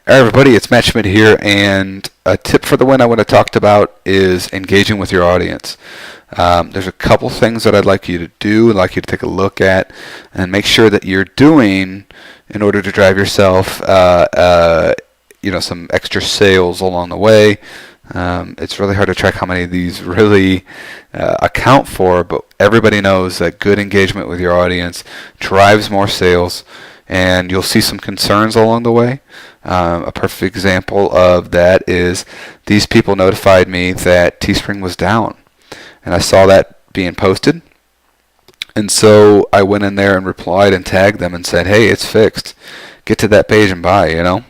All right, everybody, it's Matt Schmidt here, and a tip for the win I want to talk about is engaging with your audience. There's a couple things that I'd like you to do, I'd like you to take a look at, and make sure that you're doing in order to drive yourself, some extra sales along the way. It's really hard to track how many of these really account for, but everybody knows that good engagement with your audience drives more sales, and you'll see some concerns along the way. A perfect example of that is these people notified me that Teespring was down, and I saw that being posted, and so I went in there and replied and tagged them and said, hey, it's fixed. Get to that page and buy,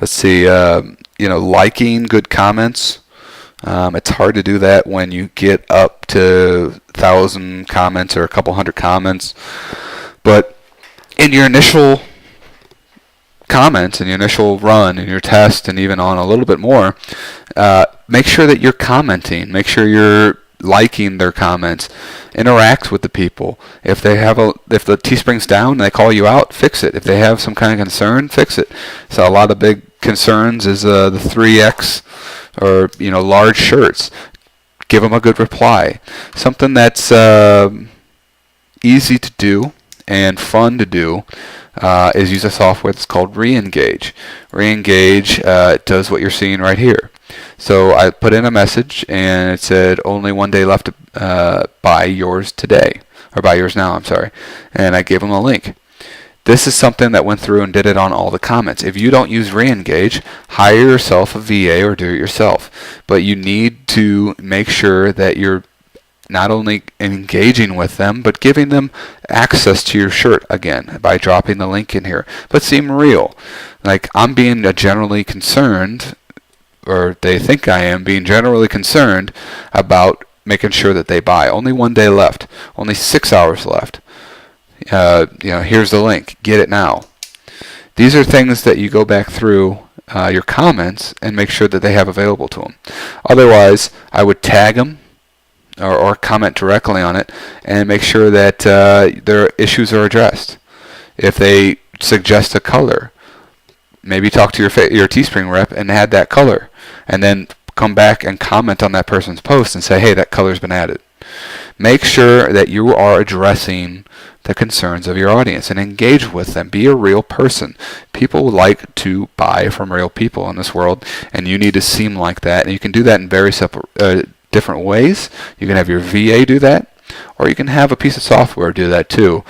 Let's see, liking good comments. It's hard to do that when you get up to 1,000 comments or a couple hundred comments, but in your initial comments, in your initial run, in your test, and even on a little bit more, make sure that you're commenting. Make sure you're liking their comments. Interact with the people. If the Teespring's down and they call you out, fix it. If they have some kind of concern, fix it. So a lot of big concerns is the 3X or large shirts. Give them a good reply. Something that's easy to do and fun to do is use a software that's called Reengage. Reengage does what you're seeing right here. So I put in a message and it said only 1 day left to buy yours today, or buy yours now, I'm sorry. And I gave them a link. This is something that went through and did it on all the comments. If you don't use Reengage, hire yourself a VA or do it yourself. But you need to make sure that you're not only engaging with them, but giving them access to your shirt again by dropping the link in here. But seem real. Like I'm being generally concerned, or they think I am being generally concerned about making sure that they buy. Only 1 day left. Only 6 hours left. Here's the link. Get it now. These are things that you go back through your comments and make sure that they have available to them. Otherwise, I would tag them or comment directly on it and make sure that their issues are addressed. If they suggest a color, maybe talk to your Teespring rep and add that color, and then come back and comment on that person's post and say, hey, that color's been added. Make sure that you are addressing the concerns of your audience and engage with them. Be a real person. People like to buy from real people in this world, and you need to seem like that. And you can do that in very different ways. You can have your VA do that, or you can have a piece of software do that too,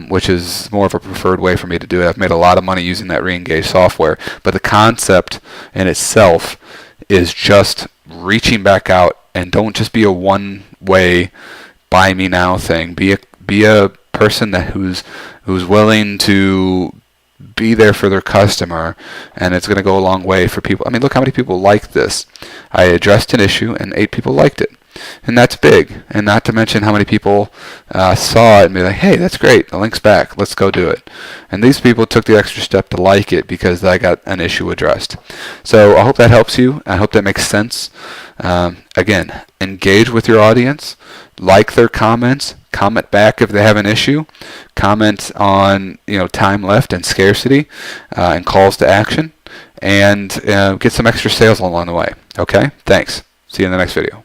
which is more of a preferred way for me to do it. I've made a lot of money using that Reengage software, but the concept in itself is just reaching back out, and don't just be a one-way buy me now thing. Be a person who's willing to be there for their customer, and it's going to go a long way for people. I mean, look how many people like this. I addressed an issue and 8 people liked it, and that's big. And not to mention how many people saw it and be like, hey, that's great, the link's back, let's go do it. And these people took the extra step to like it because I got an issue addressed. So I hope that helps you. I hope that makes sense. Again, engage with your audience, like their comments, comment back if they have an issue, comment on time left and scarcity and calls to action, and get some extra sales along the way. Okay, thanks. See you in the next video.